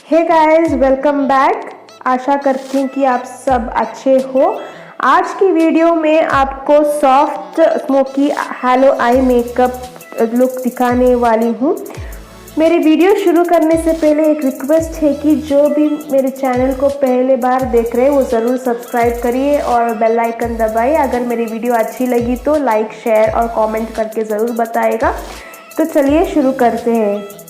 हे guys, welcome back. आशा करती हूँ कि आप सब अच्छे हो। आज की वीडियो में आपको soft smoky hello eye makeup look दिखाने वाली हूँ। मेरी वीडियो शुरू करने से पहले एक रिक्वेस्ट है कि जो भी मेरे चैनल को पहले बार देख रहे हैं वो ज़रूर सब्सक्राइब करिए और बेल आइकन दबाइए। अगर मेरी वीडियो अच्छी लगी तो लाइक, शेयर और कमेंट करके ज़रूर बताइएगा। तो चलिए शुरू करते हैं।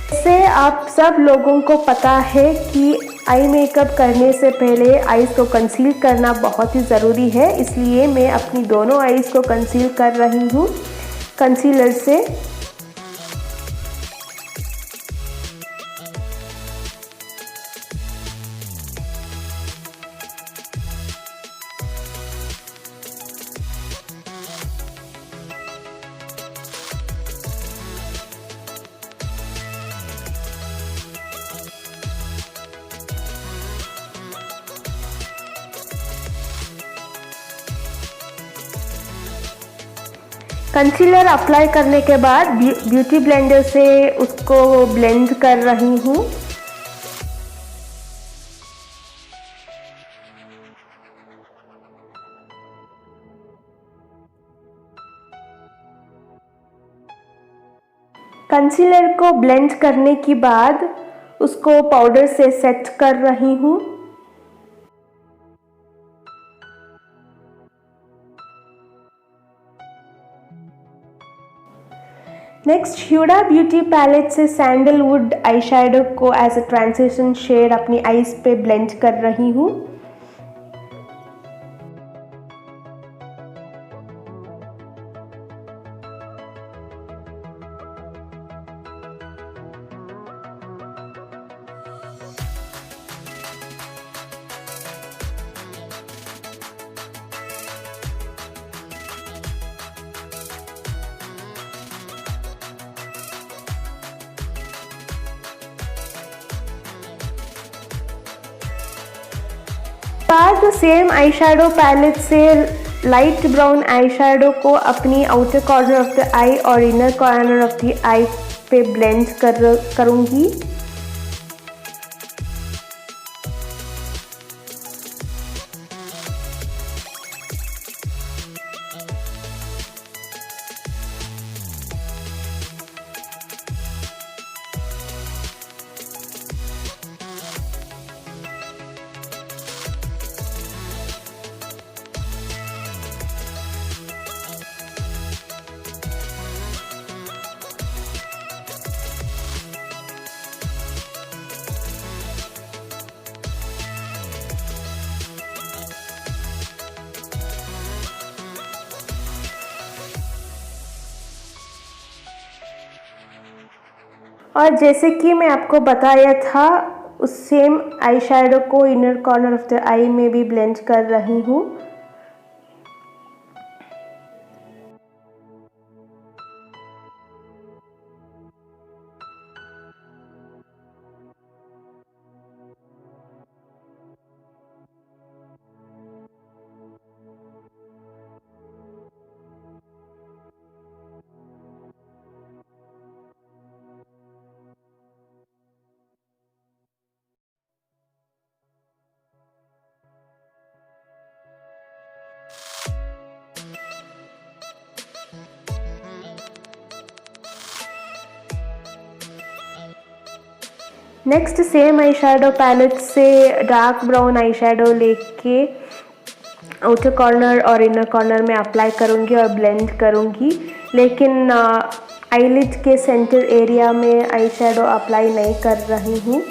जैसे आप सब लोगों को पता है कि आई मेकअप करने से पहले आईज को कंसील करना बहुत ही ज़रूरी है, इसलिए मैं अपनी दोनों आईज को कंसील कर रही हूँ कंसीलर से। कंसीलर अप्लाई करने के बाद ब्यूटी ब्लेंडर से उसको ब्लेंड कर रही हूँ। कंसीलर को ब्लेंड करने के बाद उसको पाउडर से सेट कर रही हूँ। नेक्स्ट ह्यूडा ब्यूटी पैलेट से सैंडलवुड आई शेडो को एज अ ट्रांजिशन शेड अपनी आईज पे ब्लेंड कर रही हूँ। बाद सेम आई शेडो पैलेट से लाइट ब्राउन आई शेडो को अपनी आउटर कॉर्नर ऑफ द आई और इनर कॉर्नर ऑफ द आई पे ब्लेंड करूँगी। और जैसे कि मैं आपको बताया था, उस सेम आई शेडो को inner corner of the eye में भी ब्लेंड कर रही हूँ। Next same eye shadow palette से डार्क ब्राउन आई शेडो लेके आउटर कॉर्नर और इनर कॉर्नर में अप्लाई करूँगी और ब्लेंड करूँगी। लेकिन आईलिड के सेंटर एरिया में आई शेडो अप्लाई नहीं कर रही हूँ।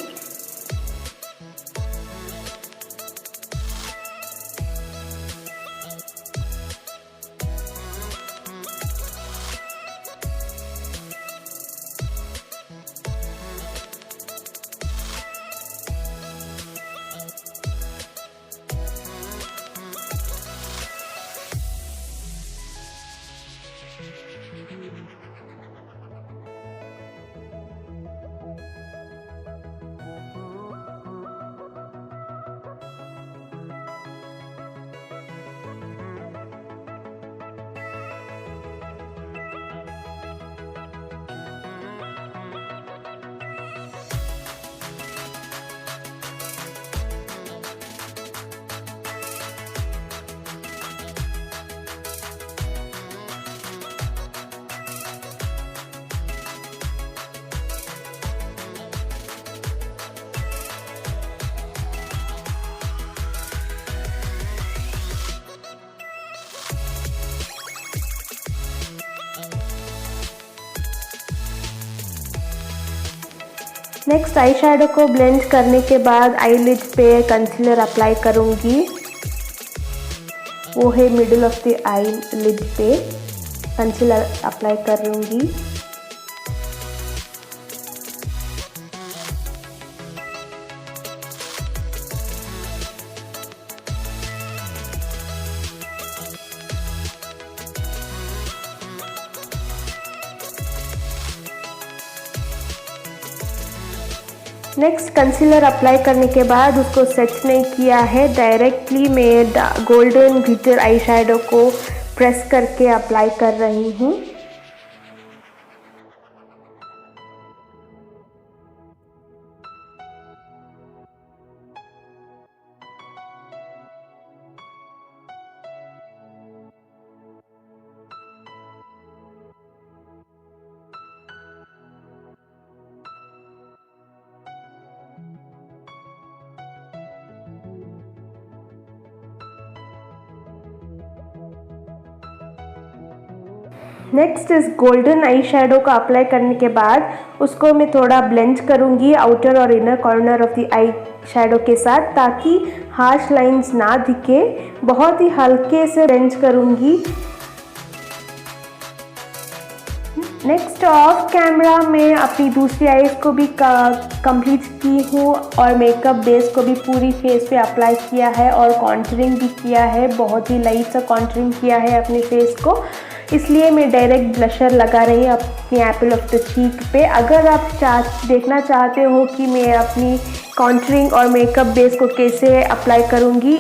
नेक्स्ट आई शेडो को ब्लेंड करने के बाद आईलिड पे कंसीलर अप्लाई करूँगी। वो है middle of the eye lid पे कंसीलर अप्लाई करूँगी। नेक्स्ट कंसीलर अप्लाई करने के बाद उसको सेट नहीं किया है, डायरेक्टली मैं गोल्डन ग्लिटर आई शेडो को प्रेस करके अप्लाई कर रही हूँ। नेक्स्ट इस गोल्डन आई शेडो को अप्लाई करने के बाद उसको मैं थोड़ा ब्लेंड करूँगी आउटर और inner corner of the eye shadow के साथ, ताकि हार्श लाइंस ना दिखे। बहुत ही हल्के से ब्लेंड करूँगी। नेक्स्ट ऑफ कैमरा मैं अपनी दूसरी आईज को भी कंप्लीट की हूँ और मेकअप बेस को भी पूरी फेस पे अप्लाई किया है और कॉन्टरिंग भी किया है। बहुत ही लाइट सा कॉन्टरिंग किया है अपने फेस को, इसलिए मैं डायरेक्ट ब्लशर लगा रही हूँ अपनी एप्पल ऑफ द चीक पे। अगर आप देखना चाहते हो कि मैं अपनी कॉन्टरिंग और मेकअप बेस को कैसे अप्लाई करूँगी,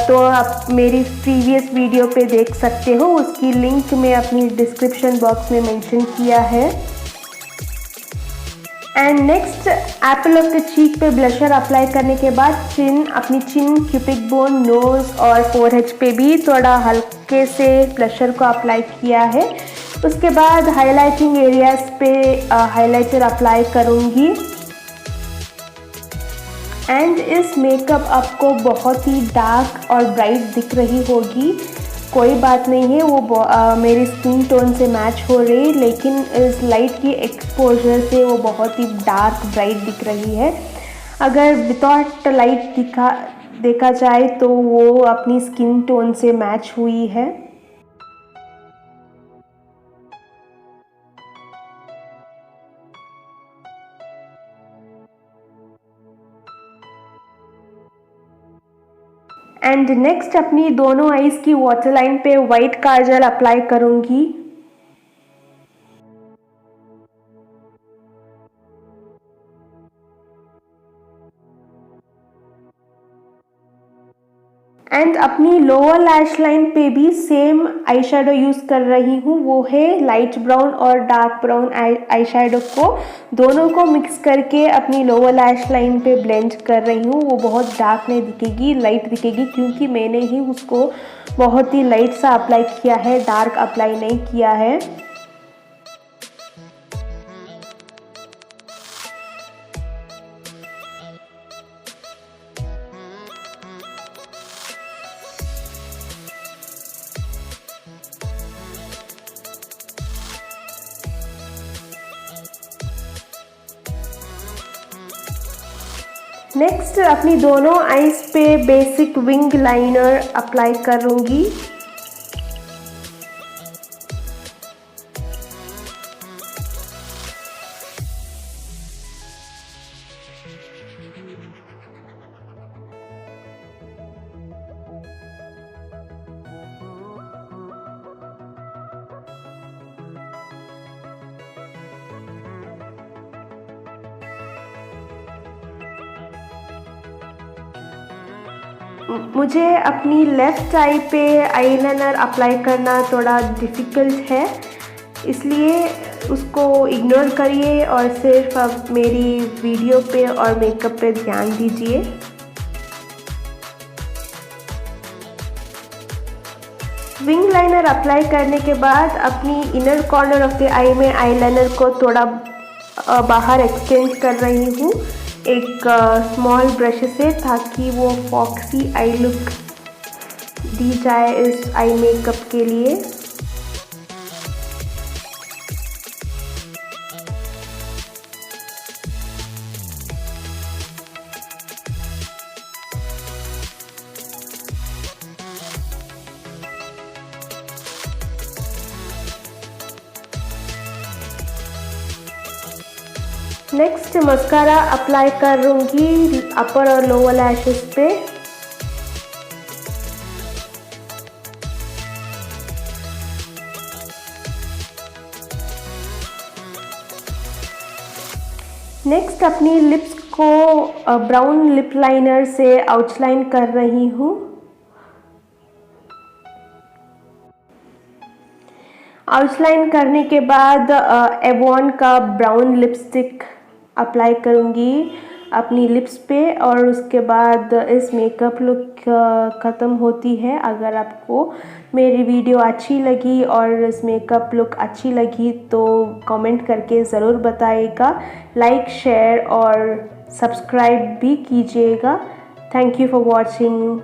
तो आप मेरी प्रीवियस वीडियो पे देख सकते हो। उसकी लिंक मैं अपनी डिस्क्रिप्शन बॉक्स में मेंशन किया है। And next Apple of the cheek पे ब्लशर अप्लाई करने के बाद अपनी चिन, क्यूपिक बोन, नोज और फोरहेड पे भी थोड़ा हल्के से ब्लशर को अप्लाई किया है। उसके बाद हाइलाइटिंग एरियाज पे हाइलाइटर अप्लाई करूँगी। एंड इस मेकअप आपको बहुत ही डार्क और ब्राइट दिख रही होगी, कोई बात नहीं है, वो मेरी स्किन टोन से मैच हो रही, लेकिन इस लाइट की एक्सपोजर से वो बहुत ही डार्क ब्राइट दिख रही है। अगर विदाउट लाइट देखा जाए तो वो अपनी स्किन टोन से मैच हुई है। एंड नेक्स्ट अपनी दोनों आईज की वाटर लाइन पे वाइट काजल अप्लाई करूंगी। एंड अपनी लोअर लैश लाइन पे भी सेम आई शेडो यूज़ कर रही हूँ। वो है लाइट ब्राउन और डार्क ब्राउन आई शेडो को दोनों को मिक्स करके अपनी लोअर लैश लाइन पे ब्लेंड कर रही हूँ। वो बहुत डार्क नहीं दिखेगी, लाइट दिखेगी, क्योंकि मैंने ही उसको बहुत ही लाइट सा अप्लाई किया है, डार्क अप्लाई नहीं किया है। नेक्स्ट अपनी दोनों आईज पे बेसिक विंग लाइनर अप्लाई करूँगी। मुझे अपनी लेफ़्ट आई पे आईलाइनर अप्लाई करना थोड़ा डिफ़िकल्ट है, इसलिए उसको इग्नोर करिए और सिर्फ अब मेरी वीडियो पे और मेकअप पे ध्यान दीजिए। विंग लाइनर अप्लाई करने के बाद अपनी inner corner of the eye में आईलाइनर को थोड़ा बाहर एक्सटेंड कर रही हूँ एक स्मॉल ब्रश से, ताकि वो फॉक्सी आई लुक दी जाए इस आई मेकअप के लिए। नेक्स्ट मस्कारा अप्लाई करूँगी अपर और लोअर लैशेस पे। नेक्स्ट अपनी लिप्स को ब्राउन लिप लाइनर से आउटलाइन कर रही हूँ। आउटलाइन करने के बाद एवॉन का ब्राउन लिपस्टिक अप्लाई करूँगी अपनी लिप्स पे और उसके बाद इस मेकअप लुक ख़त्म होती है। अगर आपको मेरी वीडियो अच्छी लगी और इस मेकअप लुक अच्छी लगी तो कमेंट करके ज़रूर बताइएगा, लाइक शेयर और सब्सक्राइब भी कीजिएगा। Thank you for watching.